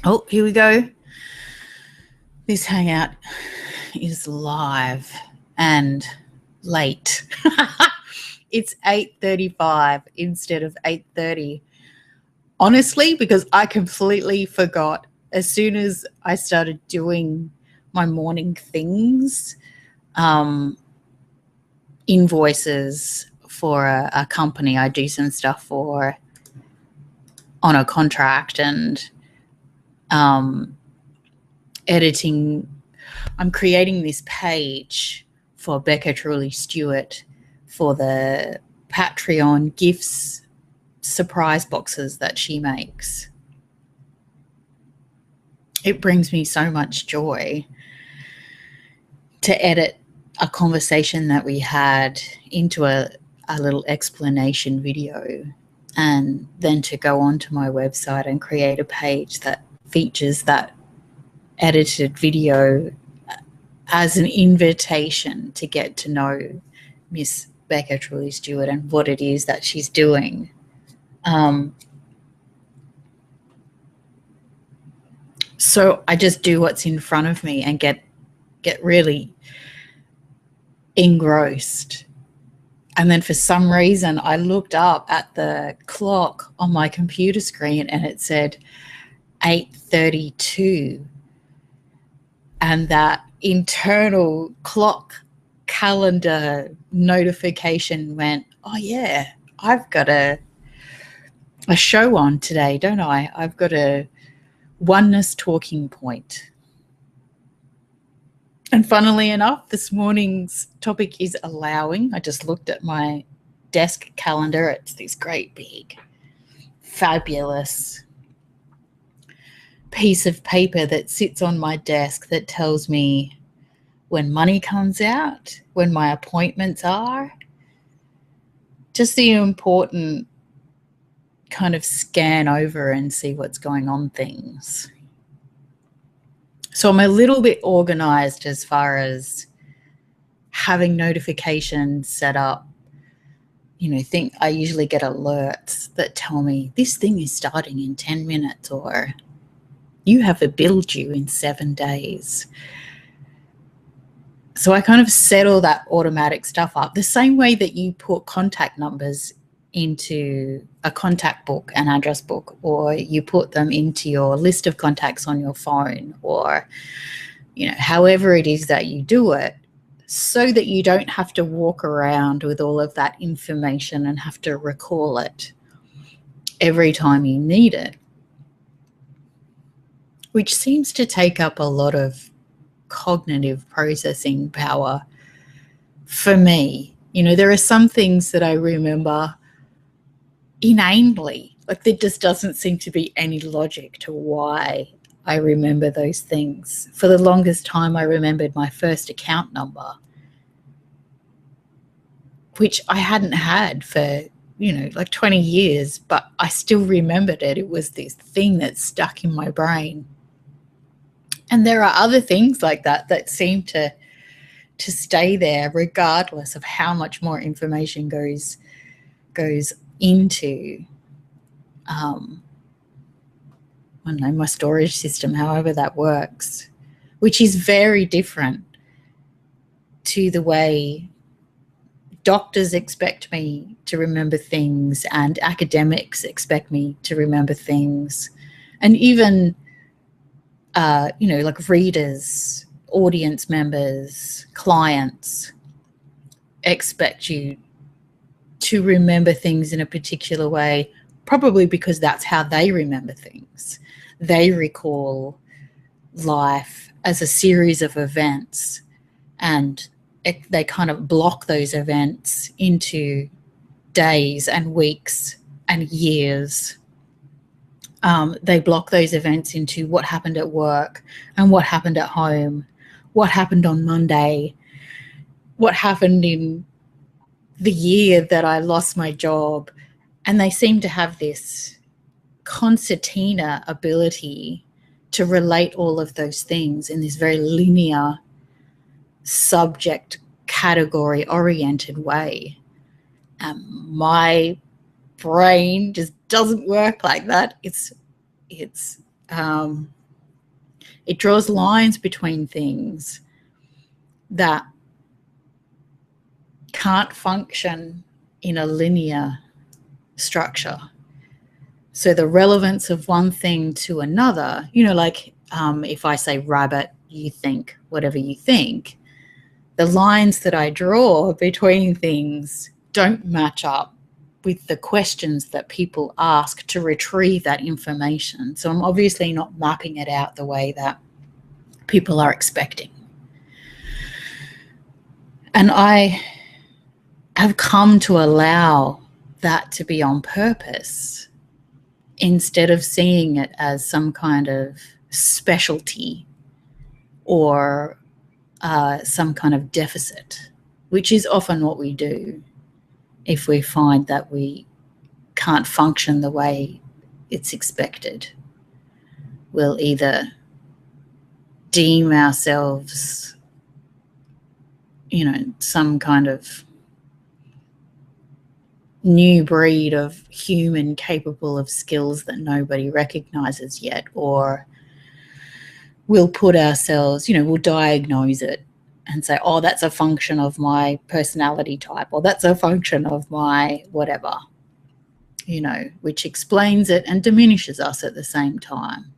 Oh, here we go. This hangout is live and late. It's 8:35 instead of 8:30. Honestly, because I completely forgot as soon as I started doing my morning things, invoices for a company I do some stuff for on a contract, and editing. I'm creating this page for Becca Truly Stewart for the Patreon gifts surprise boxes that she makes. It brings me so much joy to edit a conversation that we had into a little explanation video, and then to go onto my website and create a page that features that edited video as an invitation to get to know Miss Becca Truly Stewart and what it is that she's doing. So I just do what's in front of me and get really engrossed. And then for some reason, I looked up at the clock on my computer screen and it said 8:32. And that internal clock calendar notification went, oh yeah, I've got a show on today, don't I? I've got a Oneness talking point. And funnily enough, this morning's topic is allowing. I just looked at my desk calendar. It's this great big, fabulous piece of paper that sits on my desk that tells me when money comes out, when my appointments are, just the important kind of scan over and see what's going on things. So I'm a little bit organized as far as having notifications set up. I usually get alerts that tell me this thing is starting in 10 minutes or you have a bill due in 7 days. So I kind of set all that automatic stuff up the same way that you put contact numbers into a contact book, an address book, or you put them into your list of contacts on your phone, or however it is that you do it, so that you don't have to walk around with all of that information and have to recall it every time you need it, which seems to take up a lot of cognitive processing power for me. There are some things that I remember inanely, like there just doesn't seem to be any logic to why I remember those things. For the longest time, I remembered my first account number, which I hadn't had for, like 20 years, but I still remembered it. It was this thing that stuck in my brain. And there are other things like that seem to stay there regardless of how much more information goes into I don't know, my storage system, however that works, which is very different to the way doctors expect me to remember things and academics expect me to remember things, and even like readers, audience members, clients expect you to remember things in a particular way, probably because that's how they remember things. They recall life as a series of events, and they kind of block those events into days and weeks and years. They block those events into what happened at work and what happened at home, what happened on Monday, what happened in the year that I lost my job. And they seem to have this concertina ability to relate all of those things in this very linear, subject category oriented way. My brain just doesn't work like that. It's it draws lines between things that can't function in a linear structure. So the relevance of one thing to another, like if I say rabbit, you think whatever you think, the lines that I draw between things don't match up with the questions that people ask to retrieve that information. So I'm obviously not mapping it out the way that people are expecting. And I have come to allow that to be on purpose instead of seeing it as some kind of specialty or some kind of deficit, which is often what we do if we find that we can't function the way it's expected. We'll either deem ourselves, some kind of new breed of human capable of skills that nobody recognizes yet, or we'll put ourselves, we'll diagnose it and say, oh, that's a function of my personality type, or that's a function of my whatever, which explains it and diminishes us at the same time.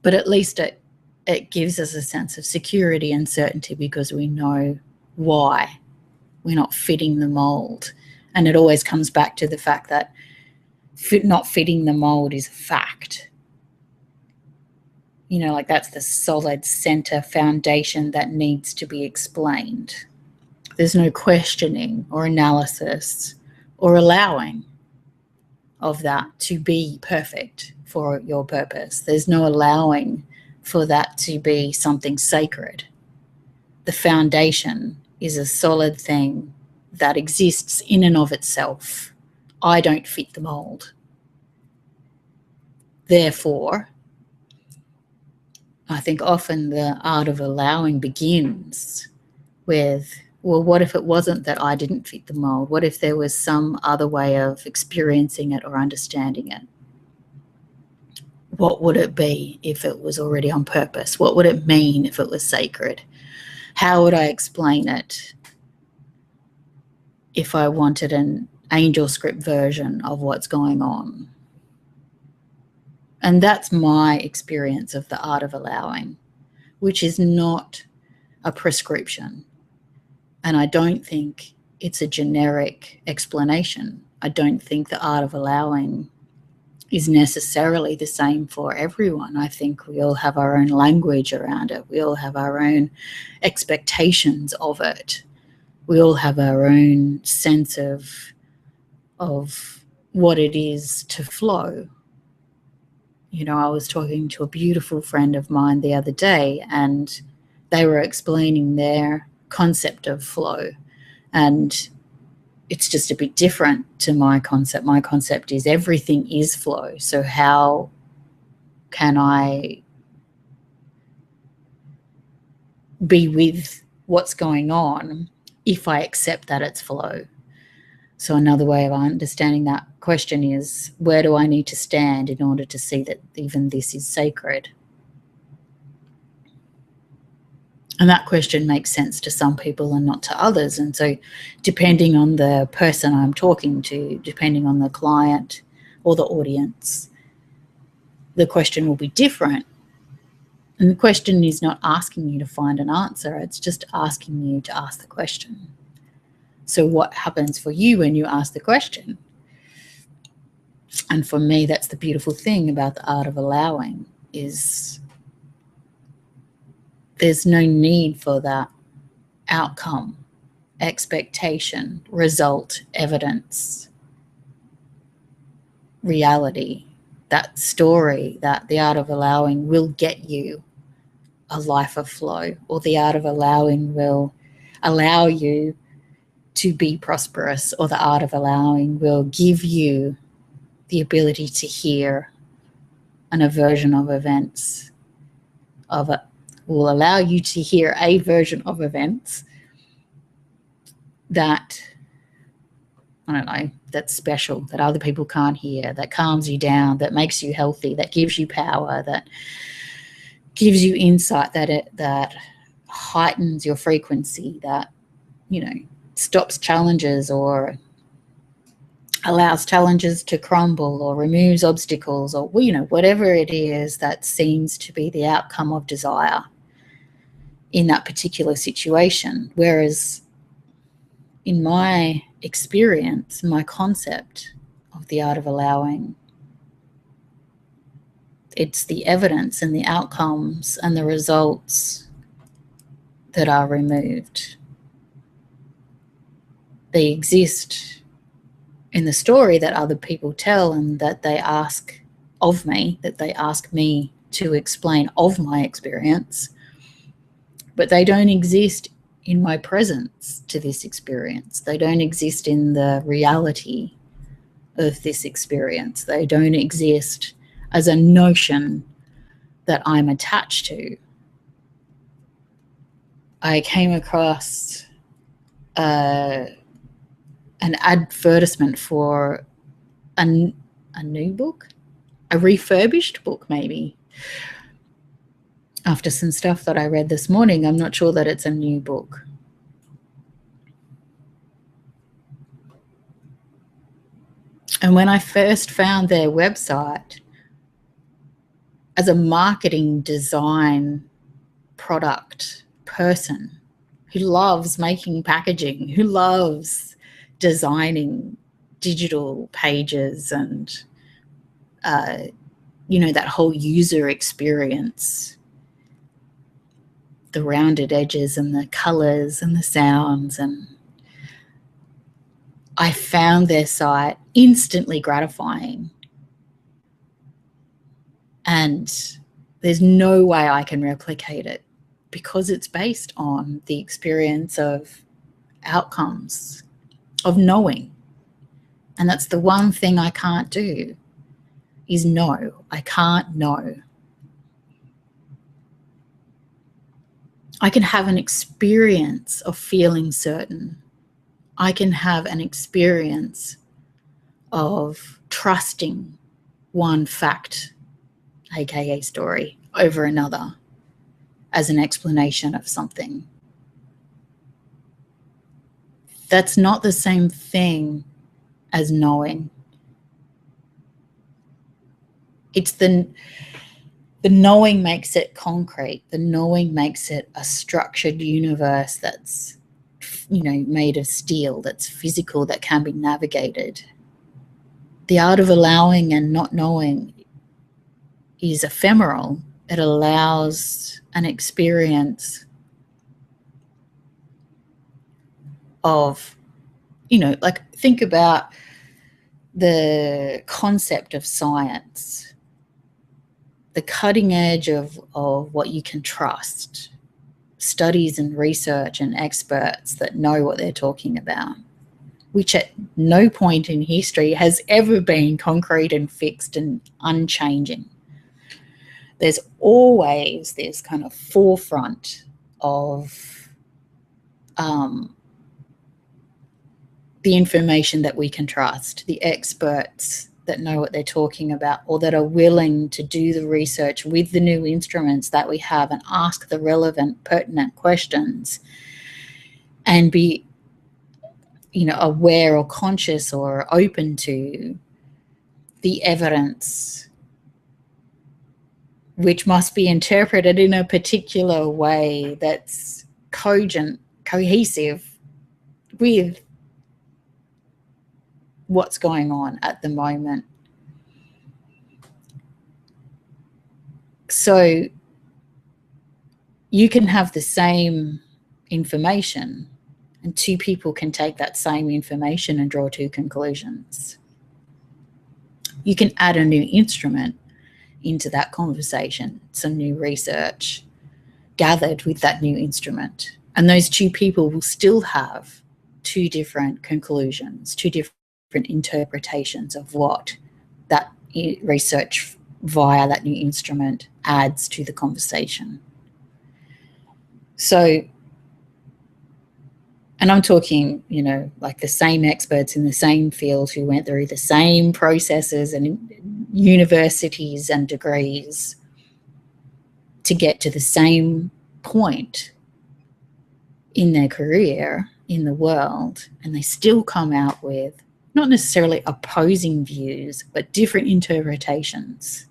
But at least it gives us a sense of security and certainty because we know why we're not fitting the mold. And it always comes back to the fact that not fitting the mold is a fact. Like that's the solid center foundation that needs to be explained. There's no questioning or analysis or allowing of that to be perfect for your purpose. There's no allowing for that to be something sacred. The foundation is a solid thing that exists in and of itself. I don't fit the mold. Therefore, I think often the art of allowing begins with, well, what if it wasn't that I didn't fit the mold? What if there was some other way of experiencing it or understanding it? What would it be if it was already on purpose? What would it mean if it was sacred? How would I explain it if I wanted an angel script version of what's going on? And that's my experience of the art of allowing, which is not a prescription. And I don't think it's a generic explanation. I don't think the art of allowing is necessarily the same for everyone. I think we all have our own language around it. We all have our own expectations of it. We all have our own sense of what it is to flow. I was talking to a beautiful friend of mine the other day, and they were explaining their concept of flow. And it's just a bit different to my concept. My concept is everything is flow. So how can I be with what's going on if I accept that it's flow? So another way of understanding that question is, where do I need to stand in order to see that even this is sacred? And that question makes sense to some people and not to others. And so depending on the person I'm talking to, depending on the client or the audience, the question will be different. And the question is not asking you to find an answer. It's just asking you to ask the question. So what happens for you when you ask the question? And for me, that's the beautiful thing about the art of allowing, is there's no need for that outcome, expectation, result, evidence, reality. That story, that the art of allowing will get you a life of flow, or the art of allowing will allow you to be prosperous, or the art of allowing will give you the ability to hear an aversion of events, will allow you to hear a version of events that I don't know, that's special, that other people can't hear, that calms you down, that makes you healthy, that gives you power, that gives you insight, that heightens your frequency, that, stops challenges or allows challenges to crumble or removes obstacles, or, whatever it is that seems to be the outcome of desire in that particular situation. Whereas in my experience, my concept of the art of allowing, it's the evidence and the outcomes and the results that are removed. They exist in the story that other people tell and that they ask of me, that they ask me to explain of my experience, but they don't exist in my presence to this experience. They don't exist in the reality of this experience. They don't exist as a notion that I'm attached to. I came across an advertisement for a new book, a refurbished book maybe, after some stuff that I read this morning. I'm not sure that it's a new book. And when I first found their website, as a marketing design product person who loves making packaging, who loves designing digital pages and, that whole user experience, the rounded edges and the colors and the sounds, and I found their site instantly gratifying. And there's no way I can replicate it because it's based on the experience of outcomes, of knowing. And that's the one thing I can't do, is know. I can't know. I can have an experience of feeling certain. I can have an experience of trusting one fact, aka story, over another as an explanation of something. That's not the same thing as knowing. It's the knowing makes it concrete. The knowing makes it a structured universe that's, made of steel, that's physical, that can be navigated. The art of allowing and not knowing is ephemeral. It allows an experience of, think about the concept of science, the cutting edge of what you can trust, studies and research and experts that know what they're talking about, which at no point in history has ever been concrete and fixed and unchanging. There's always this kind of forefront of the information that we can trust, the experts that know what they're talking about, or that are willing to do the research with the new instruments that we have and ask the relevant, pertinent questions and be, aware or conscious or open to the evidence, which must be interpreted in a particular way that's cogent, cohesive with what's going on at the moment. So you can have the same information and two people can take that same information and draw two conclusions. You can add a new instrument into that conversation, some new research gathered with that new instrument, and those two people will still have two different conclusions, two different interpretations of what that research via that new instrument adds to the conversation. So And I'm talking, you know, like the same experts in the same field who went through the same processes and universities and degrees to get to the same point in their career in the world, and they still come out with not necessarily opposing views, but different interpretations,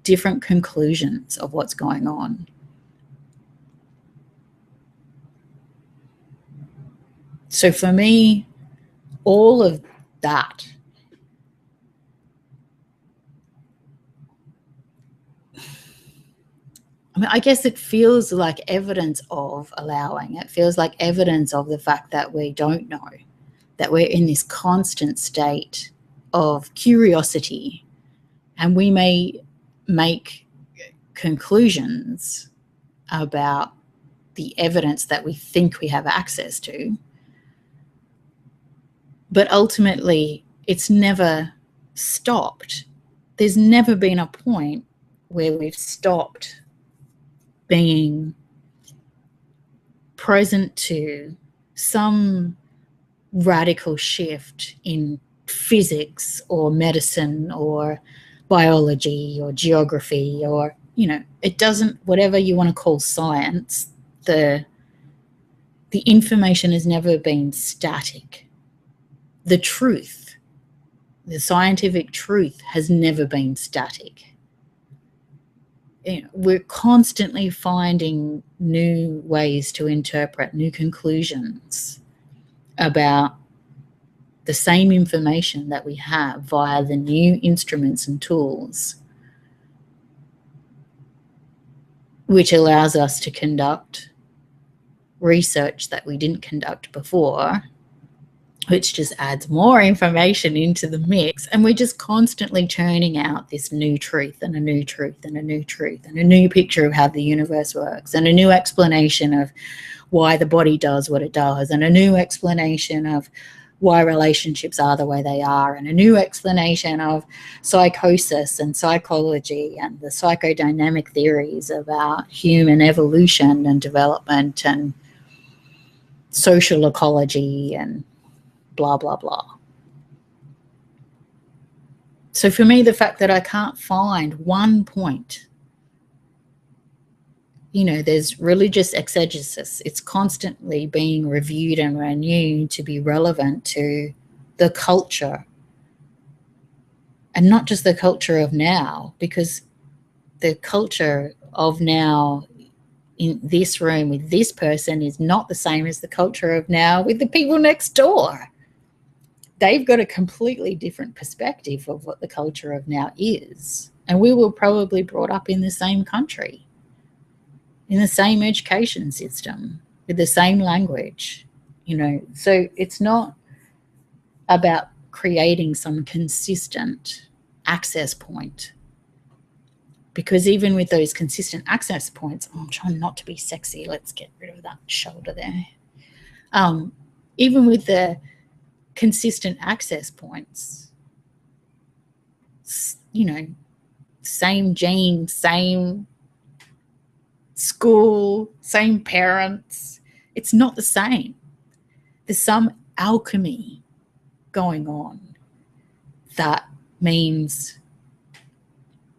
different conclusions of what's going on. So for me, all of that I guess it feels like evidence of allowing. It feels like evidence of the fact that we don't know, that we're in this constant state of curiosity, and we may make conclusions about the evidence that we think we have access to, but ultimately it's never stopped. There's never been a point where we've stopped being present to some radical shift in physics or medicine or biology or geography, or, you know, it doesn't, whatever you want to call science, the information has never been static. The truth, the scientific truth, has never been static. You know, we're constantly finding new ways to interpret, new conclusions about the same information that we have via the new instruments and tools, which allows us to conduct research that we didn't conduct before, which just adds more information into the mix. And we're just constantly churning out this new truth and a new truth and a new truth and a new picture of how the universe works, and a new explanation of why the body does what it does, and a new explanation of why relationships are the way they are, and a new explanation of psychosis and psychology and the psychodynamic theories about human evolution and development and social ecology and blah, blah, blah. So for me, the fact that I can't find one point, you know, there's religious exegesis. It's constantly being reviewed and renewed to be relevant to the culture. And not just the culture of now, because the culture of now in this room with this person is not the same as the culture of now with the people next door. They've got a completely different perspective of what the culture of now is. And we were probably brought up in the same country, in the same education system, with the same language, you know. So it's not about creating some consistent access point, because even with those consistent access points, I'm trying not to be sexy. Let's get rid of that shoulder there. Even with the consistent access points, you know, same genes, same school, same parents, it's not the same. There's some alchemy going on that means,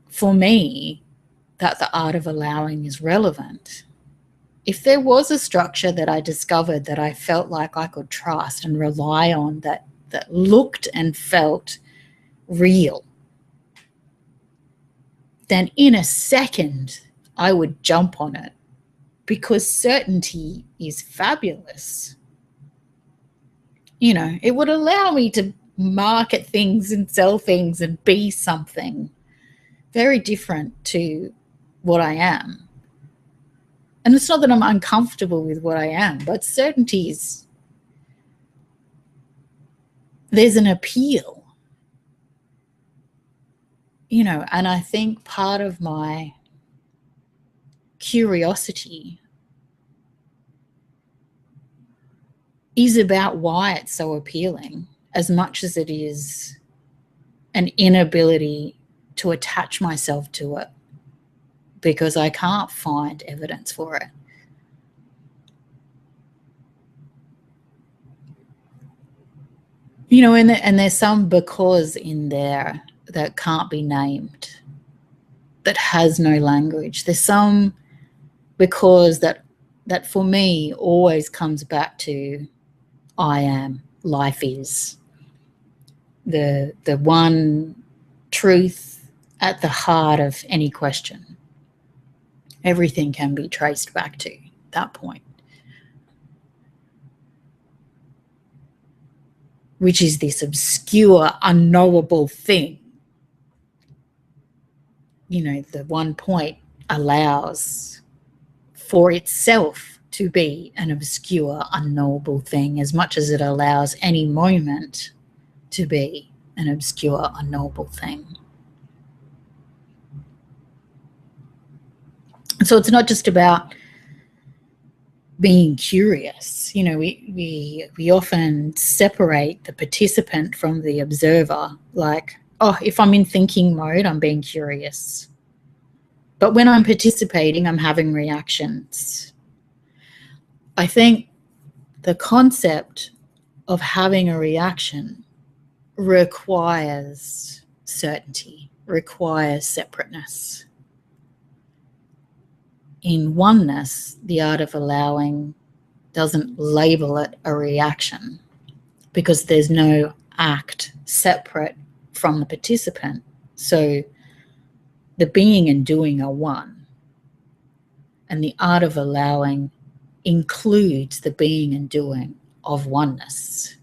for me, that the art of allowing is relevant. If there was a structure that I discovered that I felt like I could trust and rely on, that looked and felt real, then in a second I would jump on it, because certainty is fabulous. You know, it would allow me to market things and sell things and be something very different to what I am. And it's not that I'm uncomfortable with what I am, but certainty is, there's an appeal, you know. And I think part of my curiosity is about why it's so appealing, as much as it is an inability to attach myself to it, because I can't find evidence for it. And there's some because in there that can't be named, that has no language. There's some because that for me always comes back to I am, life is. The one truth at the heart of any question. Everything can be traced back to that point, which is this obscure, unknowable thing. The one point allows for itself to be an obscure, unknowable thing as much as it allows any moment to be an obscure, unknowable thing. And so it's not just about being curious. We often separate the participant from the observer, like, oh, if I'm in thinking mode, I'm being curious. But when I'm participating, I'm having reactions. I think the concept of having a reaction requires certainty, requires separateness. In oneness, the art of allowing doesn't label it a reaction because there's no act separate from the participant. So the being and doing are one. And the art of allowing includes the being and doing of oneness.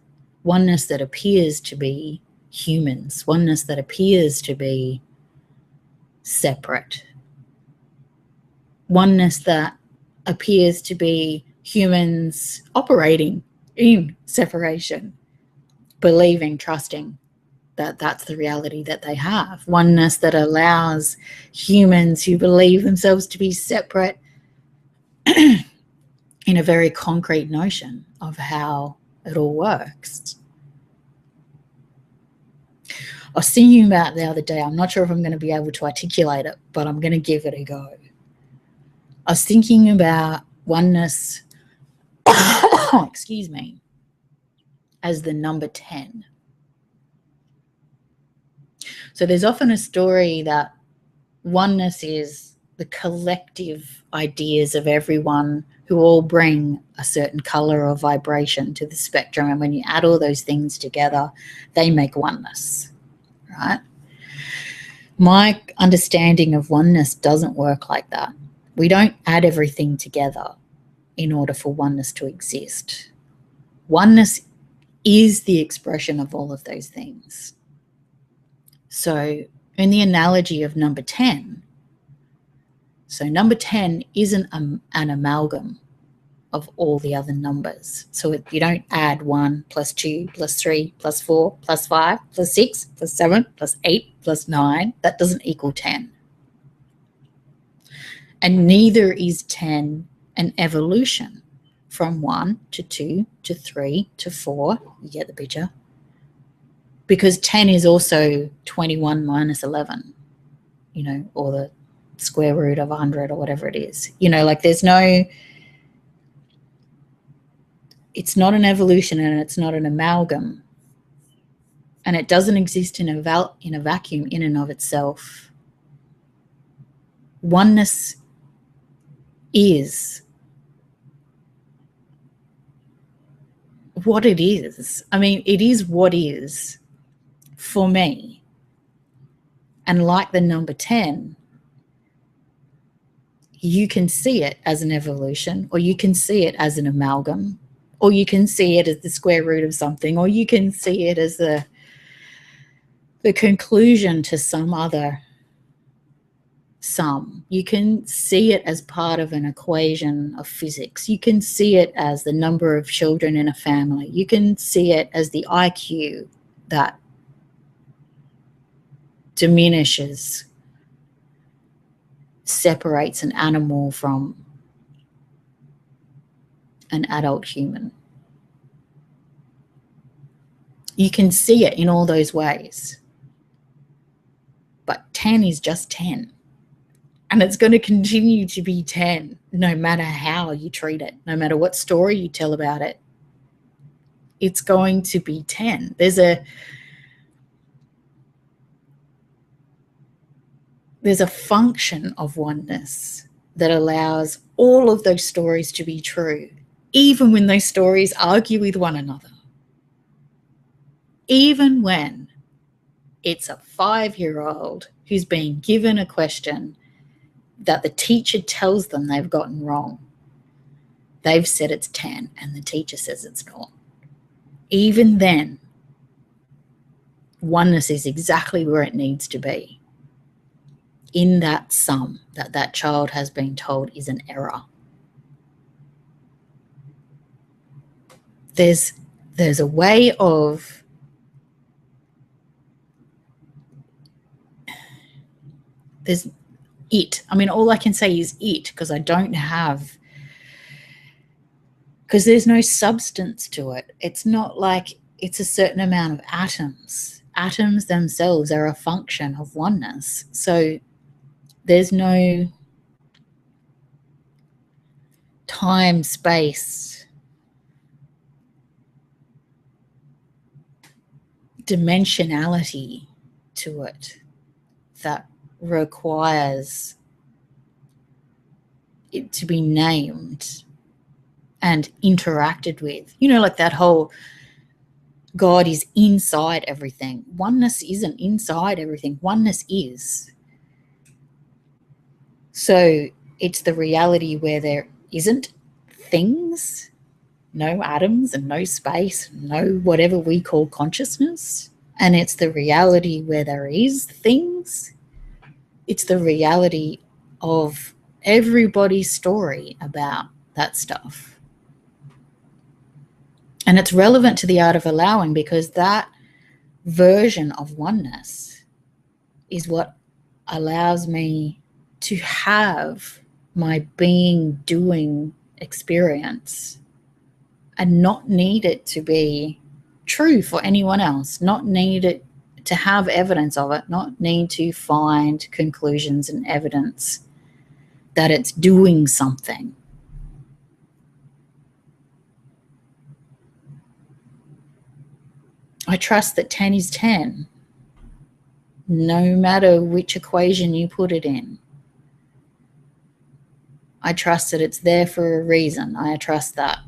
Oneness that appears to be humans, oneness that appears to be separate, oneness that appears to be humans operating in separation, believing, trusting that that's the reality that they have. Oneness that allows humans who believe themselves to be separate in a very concrete notion of how it all works. I was thinking about the other day, I'm not sure if I'm going to be able to articulate it, but I'm going to give it a go. I was thinking about oneness, excuse me, as the number 10. So there's often a story that oneness is the collective ideas of everyone who all bring a certain color or vibration to the spectrum. And when you add all those things together, they make oneness, right? My understanding of oneness doesn't work like that. We don't add everything together in order for oneness to exist. Oneness is the expression of all of those things. So in the analogy of number 10, so number 10 isn't an amalgam of all the other numbers. So you don't add 1 plus 2 plus 3 plus 4 plus 5 plus 6 plus 7 plus 8 plus 9. That doesn't equal 10. And neither is 10 an evolution from 1 to 2 to 3 to 4. You get the picture? Because 10 is also 21 minus 11, or the square root of 100 or whatever it is. Like there's no, it's not an evolution and it's not an amalgam. And it doesn't exist in a vacuum in and of itself. Oneness is what it is. I mean, it is what is for me. And like the number 10, you can see it as an evolution, or you can see it as an amalgam, or you can see it as the square root of something, or you can see it as the conclusion to some other sum. You can see it as part of an equation of physics. You can see it as the number of children in a family. You can see it as the IQ that diminishes, separates an animal from an adult human. You can see it in all those ways. But 10 is just 10. And it's going to continue to be 10 no matter how you treat it, no matter what story you tell about it. it's going to be 10. There's a function of oneness that allows all of those stories to be true, even when those stories argue with one another. Even when it's a 5-year-old who's being given a question that the teacher tells them they've gotten wrong. They've said it's 10 and the teacher says it's not. Even then, oneness is exactly where it needs to be, in that sum that child has been told is an error. There's a way of there's it. I mean, all I can say is it, because there's no substance to it. It's not like it's a certain amount of atoms. Atoms themselves are a function of oneness. So there's no time, space, dimensionality to it that requires it to be named and interacted with. You know, like that whole God is inside everything. Oneness isn't inside everything. Oneness is. So it's the reality where there isn't things, no atoms and no space, no whatever we call consciousness. And it's the reality where there is things. It's the reality of everybody's story about that stuff. And it's relevant to the art of allowing, because that version of oneness is what allows me to have my being doing experience and not need it to be true for anyone else, not need it to have evidence of it, not need to find conclusions and evidence that it's doing something. I trust that 10 is 10, no matter which equation you put it in. I trust that it's there for a reason. I trust that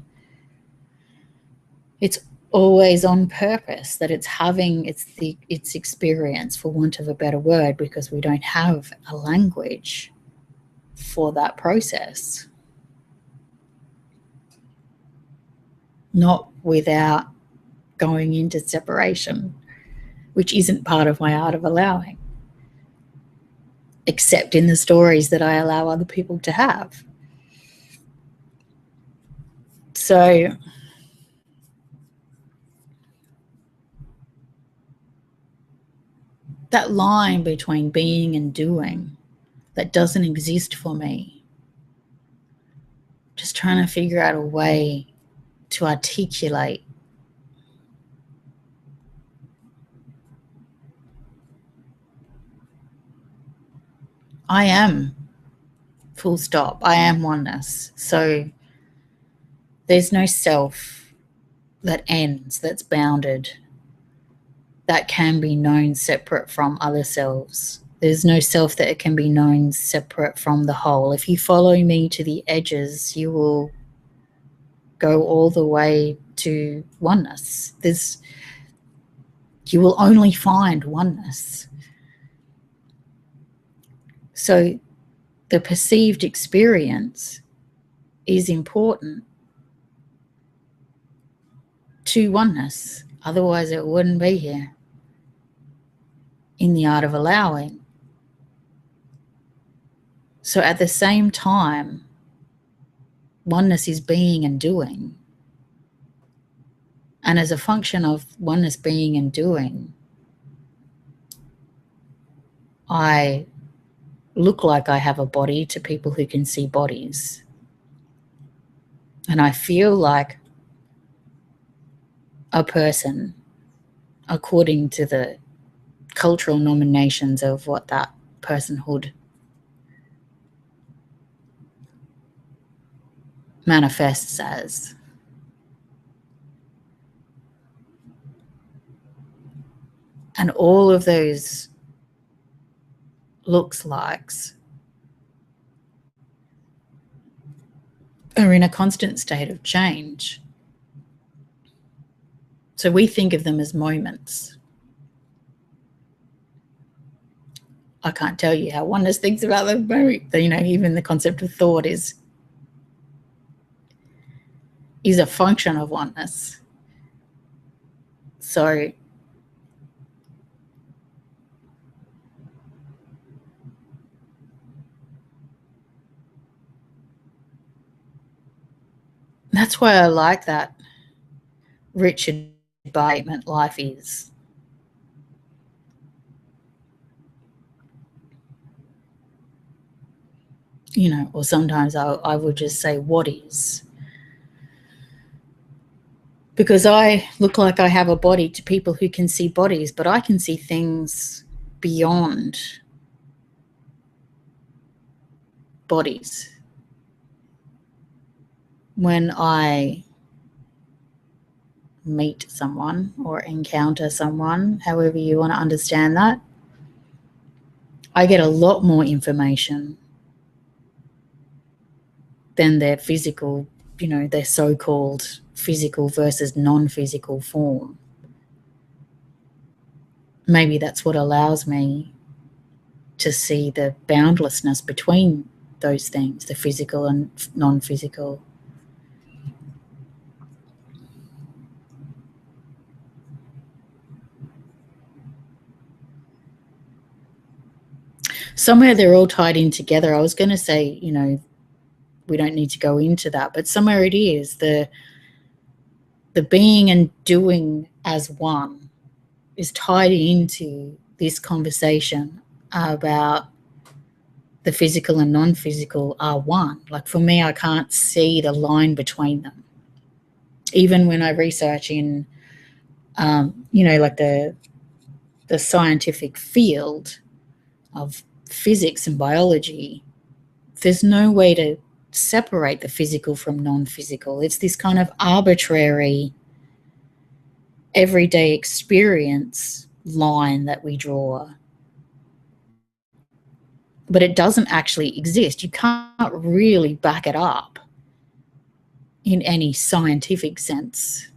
it's always on purpose, that it's having its experience, for want of a better word, because we don't have a language for that process. Not without going into separation, which isn't part of my art of allowing, except in the stories that I allow other people to have. So that line between being and doing, that doesn't exist for me. Just trying to figure out a way to articulate I am, full stop. I am oneness. So there's no self that ends, that's bounded, that can be known separate from other selves. There's no self that can be known separate from the whole. If you follow me to the edges, you will go all the way to oneness. You will only find oneness. So the perceived experience is important to oneness. Otherwise, it wouldn't be here in the art of allowing. So at the same time, oneness is being and doing. And as a function of oneness being and doing, I look like I have a body to people who can see bodies. And I feel like a person according to the cultural nominations of what that personhood manifests as. And all of those looks likes are in a constant state of change. So we think of them as moments. I can't tell you how Oneness thinks about them. You know, even the concept of thought is a function of oneness. So that's why I like that Richard statement, life is. You know, or sometimes I would just say, what is? Because I look like I have a body to people who can see bodies, but I can see things beyond bodies. When I meet someone or encounter someone, however you want to understand that, I get a lot more information than their physical, you know, their so-called physical versus non-physical form. Maybe that's what allows me to see the boundlessness between those things, the physical and non-physical. Somewhere they're all tied in together. I was going to say, you know, we don't need to go into that, but somewhere it is the being and doing as one is tied into this conversation about the physical and non-physical are one. Like for me, I can't see the line between them. Even when I research in, you know, like the scientific field of physics and biology, there's no way to separate the physical from non-physical. It's this kind of arbitrary everyday experience line that we draw. But it doesn't actually exist. You can't really back it up in any scientific sense,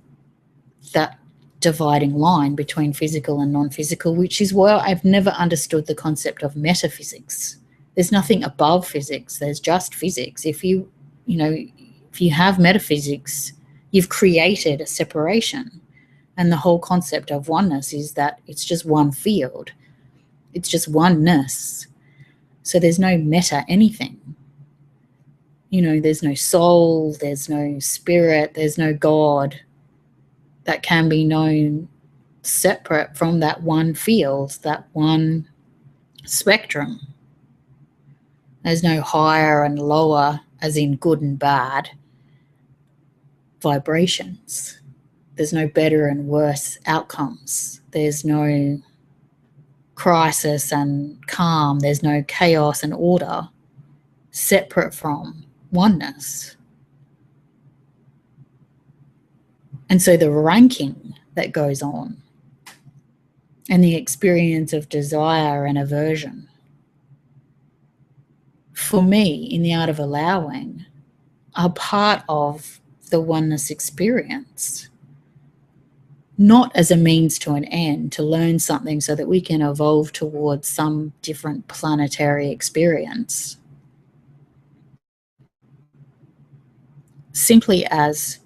that dividing line between physical and non-physical, which is why I've never understood the concept of metaphysics. There's nothing above physics. There's just physics. If you have metaphysics, you've created a separation. And the whole concept of oneness is that it's just one field. It's just oneness. So there's no meta anything. You know, there's no soul, there's no spirit, there's no God that can be known separate from that one field, that one spectrum. There's no higher and lower, as in good and bad, vibrations. There's no better and worse outcomes. There's no crisis and calm. There's no chaos and order separate from oneness. And so the ranking that goes on and the experience of desire and aversion, for me, in the art of allowing, are part of the oneness experience. Not as a means to an end, to learn something so that we can evolve towards some different planetary experience. Simply as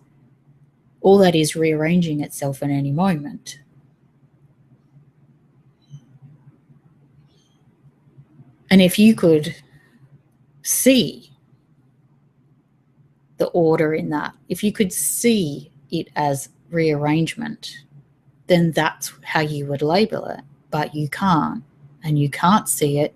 all that is rearranging itself in any moment. And if you could see the order in that, if you could see it as rearrangement, then that's how you would label it. But you can't, and you can't see it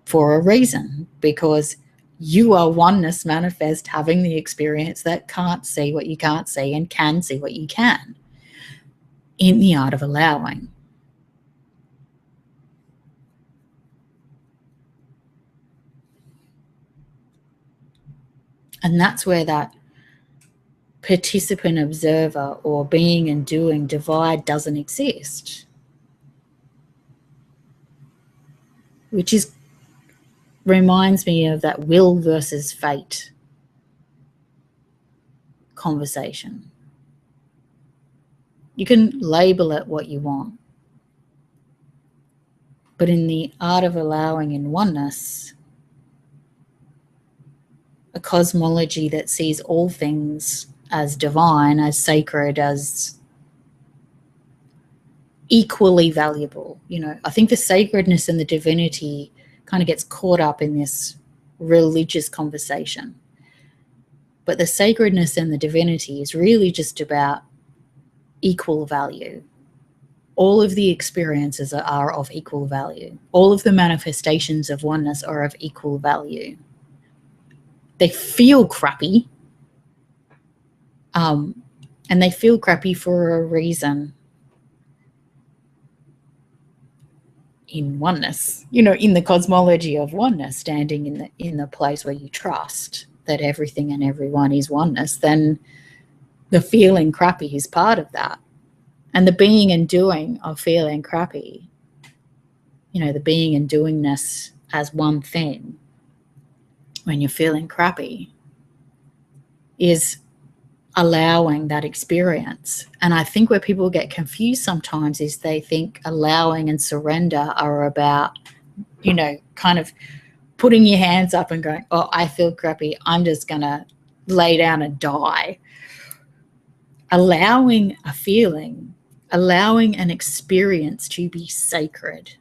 for a reason, because you are oneness manifest having the experience that can't see what you can't see and can see what you can in the art of allowing. And that's where that participant observer or being and doing divide doesn't exist. which is reminds me of that will versus fate conversation. You can label it what you want, but in the art of allowing in oneness, a cosmology that sees all things as divine, as sacred, as equally valuable. I think the sacredness and the divinity kind of gets caught up in this religious conversation. But the sacredness and the divinity is really just about equal value. All of the experiences are of equal value. All of the manifestations of oneness are of equal value. They feel crappy, and they feel crappy for a reason. In oneness, in the cosmology of oneness, standing in the place where you trust that everything and everyone is oneness, then the feeling crappy is part of that. And the being and doing of feeling crappy, the being and doingness as one thing when you're feeling crappy is allowing that experience. And I think where people get confused sometimes is they think allowing and surrender are about, kind of putting your hands up and going, oh, I feel crappy, I'm just going to lay down and die. Allowing a feeling, allowing an experience to be sacred,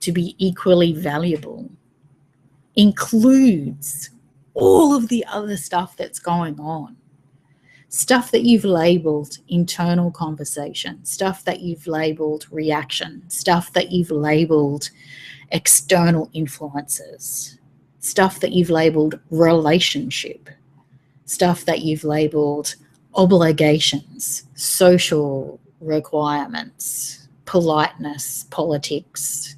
to be equally valuable, includes all of the other stuff that's going on. Stuff that you've labeled internal conversation, stuff that you've labeled reaction, stuff that you've labeled external influences, stuff that you've labeled relationship, stuff that you've labeled obligations, social requirements, politeness, politics,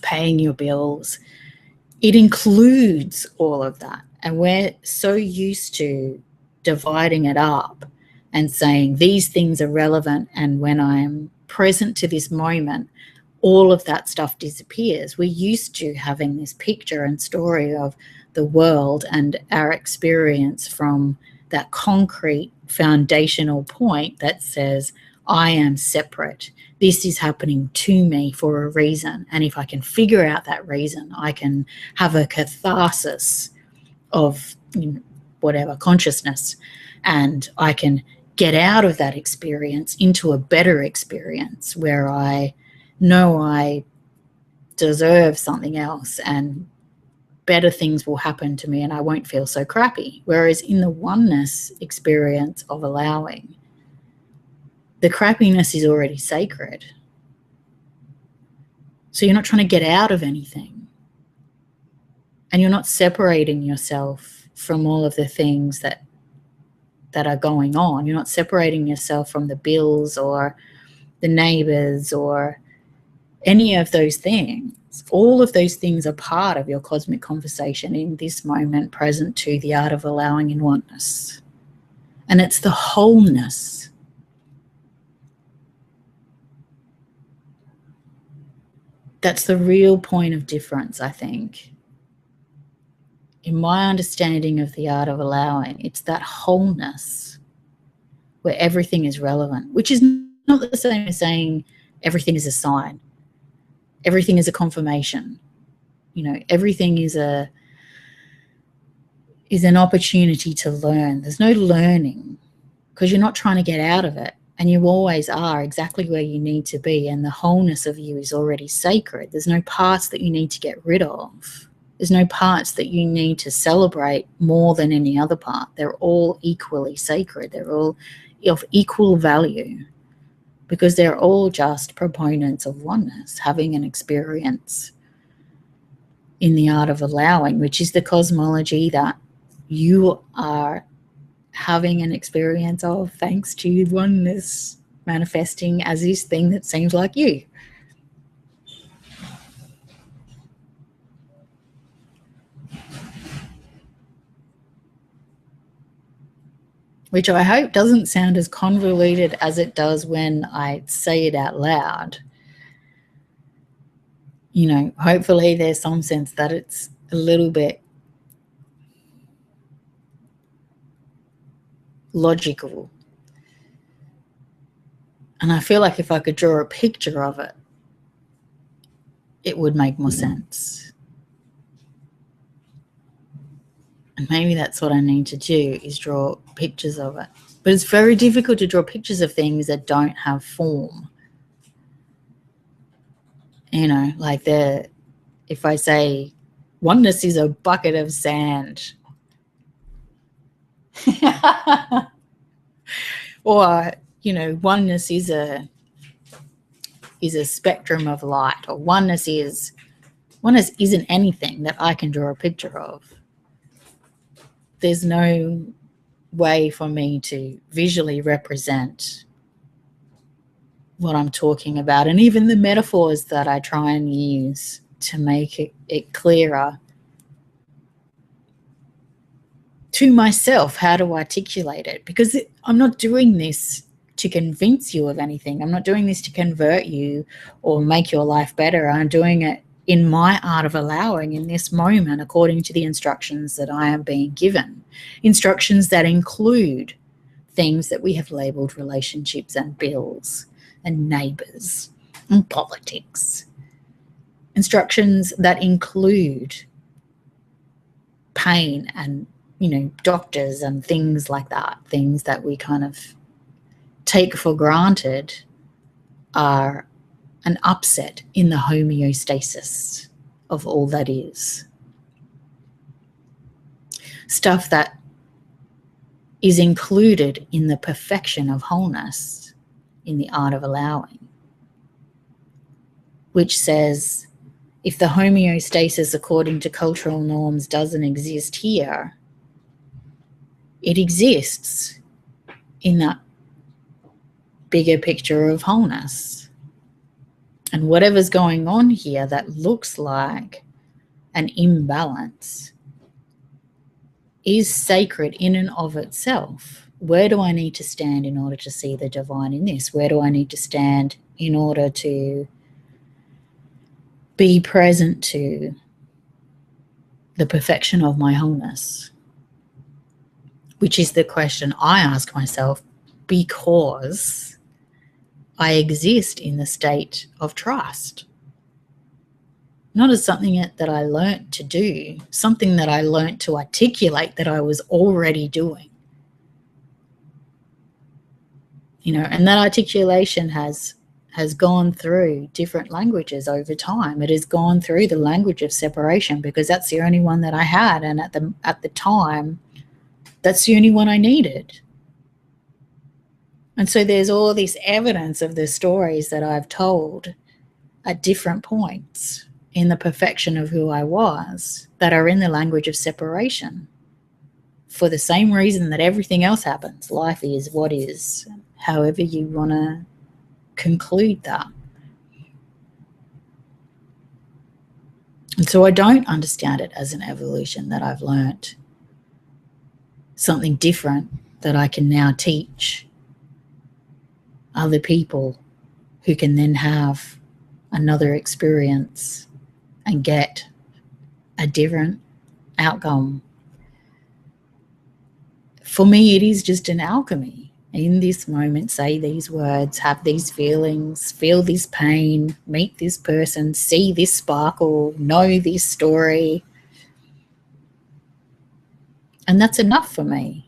paying your bills. It includes all of that. And we're so used to dividing it up and saying these things are relevant, and when I'm present to this moment, all of that stuff disappears. We're used to having this picture and story of the world and our experience from that concrete foundational point that says, I am separate. This is happening to me for a reason. And if I can figure out that reason, I can have a catharsis of whatever consciousness, and I can get out of that experience into a better experience where I know I deserve something else and better things will happen to me and I won't feel so crappy. Whereas in the oneness experience of allowing, the crappiness is already sacred. So you're not trying to get out of anything, and you're not separating yourself from all of the things that are going on. You're not separating yourself from the bills or the neighbors or any of those things. All of those things are part of your cosmic conversation in this moment, present to the art of allowing in oneness. And it's the wholeness. That's the real point of difference, I think. In my understanding of the art of allowing, it's that wholeness where everything is relevant, which is not the same as saying everything is a sign. Everything is a confirmation. Everything is an opportunity to learn. There's no learning because you're not trying to get out of it, and you always are exactly where you need to be, and the wholeness of you is already sacred. There's no parts that you need to get rid of. There's no parts that you need to celebrate more than any other part. They're all equally sacred. They're all of equal value because they're all just proponents of oneness, having an experience in the art of allowing, which is the cosmology that you are having an experience of thanks to oneness manifesting as this thing that seems like you. Which I hope doesn't sound as convoluted as it does when I say it out loud. hopefully there's some sense that it's a little bit logical. And I feel like if I could draw a picture of it, it would make more sense. And maybe that's what I need to do, is draw pictures of it. But it's very difficult to draw pictures of things that don't have form. Like if I say oneness is a bucket of sand, or oneness is a spectrum of light, or oneness isn't anything that I can draw a picture of. There's no way for me to visually represent what I'm talking about. And even the metaphors that I try and use to make it clearer to myself how to articulate it, because I'm not doing this to convince you of anything. I'm not doing this to convert you or make your life better. I'm doing it in my art of allowing in this moment, according to the instructions that I am being given. Instructions that include things that we have labeled relationships and bills and neighbors and politics. Instructions that include pain and, doctors and things like that. Things that we kind of take for granted are an upset in the homeostasis of all that is. Stuff that is included in the perfection of wholeness, in the art of allowing, which says if the homeostasis according to cultural norms doesn't exist here, it exists in that bigger picture of wholeness. And whatever's going on here that looks like an imbalance is sacred in and of itself. Where do I need to stand in order to see the divine in this? Where do I need to stand in order to be present to the perfection of my wholeness? Which is the question I ask myself, because I exist in the state of trust. Not as something that I learnt to do, something that I learnt to articulate that I was already doing. And that articulation has gone through different languages over time. It has gone through the language of separation, because that's the only one that I had, and at the time, that's the only one I needed. And so there's all this evidence of the stories that I've told at different points in the perfection of who I was that are in the language of separation, for the same reason that everything else happens. Life is what is, however you want to conclude that. And so I don't understand it as an evolution, that I've learnt something different that I can now teach other people, who can then have another experience and get a different outcome. For me, it is just an alchemy. In this moment, say these words, have these feelings, feel this pain, meet this person, see this sparkle, know this story. And that's enough for me.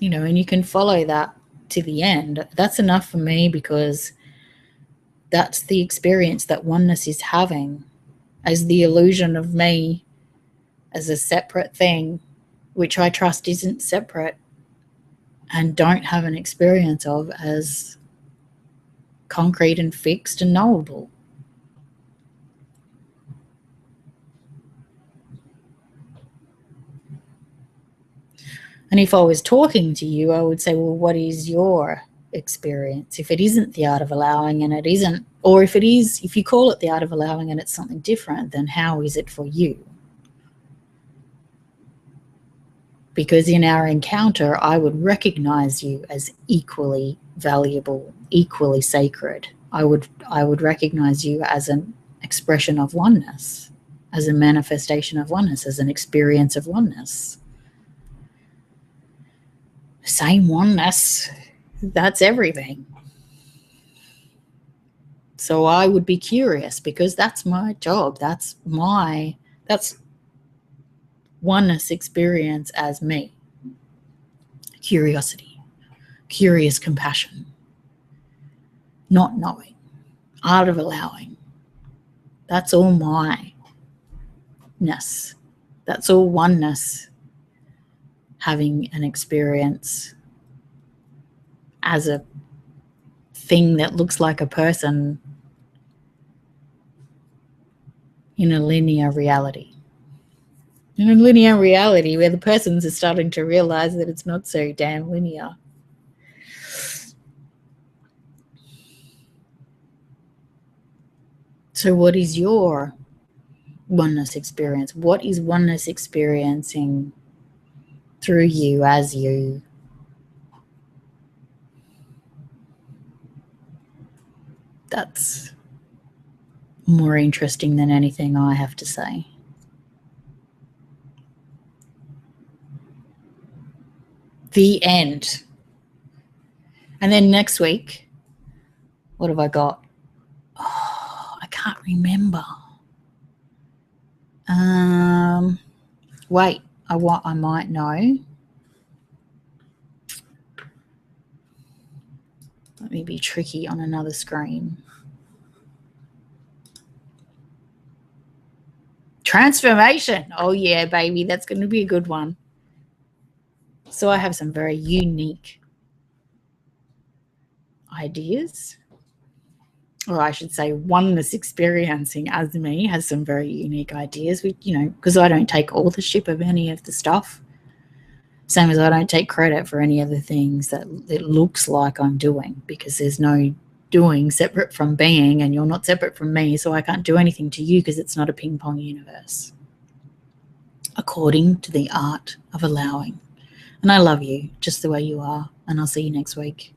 And you can follow that to the end. That's enough for me, because that's the experience that oneness is having, as the illusion of me as a separate thing, which I trust isn't separate, and don't have an experience of as concrete and fixed and knowable. And if I was talking to you, I would say, well, what is your experience? If it isn't the art of allowing, and it isn't, or if it is, if you call it the art of allowing and it's something different, then how is it for you? Because in our encounter, I would recognize you as equally valuable, equally sacred, I would recognize you as an expression of oneness, as a manifestation of oneness, as an experience of oneness. Same oneness, that's everything. So I would be curious, because that's my job. That's oneness experience as me. Curiosity, curious compassion, not knowing, art of allowing. That's all my-ness. That's all oneness, having an experience as a thing that looks like a person in a linear reality. In a linear reality where the persons are starting to realize that it's not so damn linear. So what is your oneness experience? What is oneness experiencing through you, as you? That's more interesting than anything I have to say. The end. And then next week, what have I got? Oh, I can't remember. Wait, I might know. Let me be tricky on another screen. Transformation. Oh yeah, baby, that's going to be a good one. So I have some very unique ideas, or I should say oneness experiencing as me has some very unique ideas, because I don't take ownership of any of the stuff. Same as I don't take credit for any of the things that it looks like I'm doing, because there's no doing separate from being, and you're not separate from me, so I can't do anything to you because it's not a ping pong universe. According to the art of allowing. And I love you just the way you are, and I'll see you next week.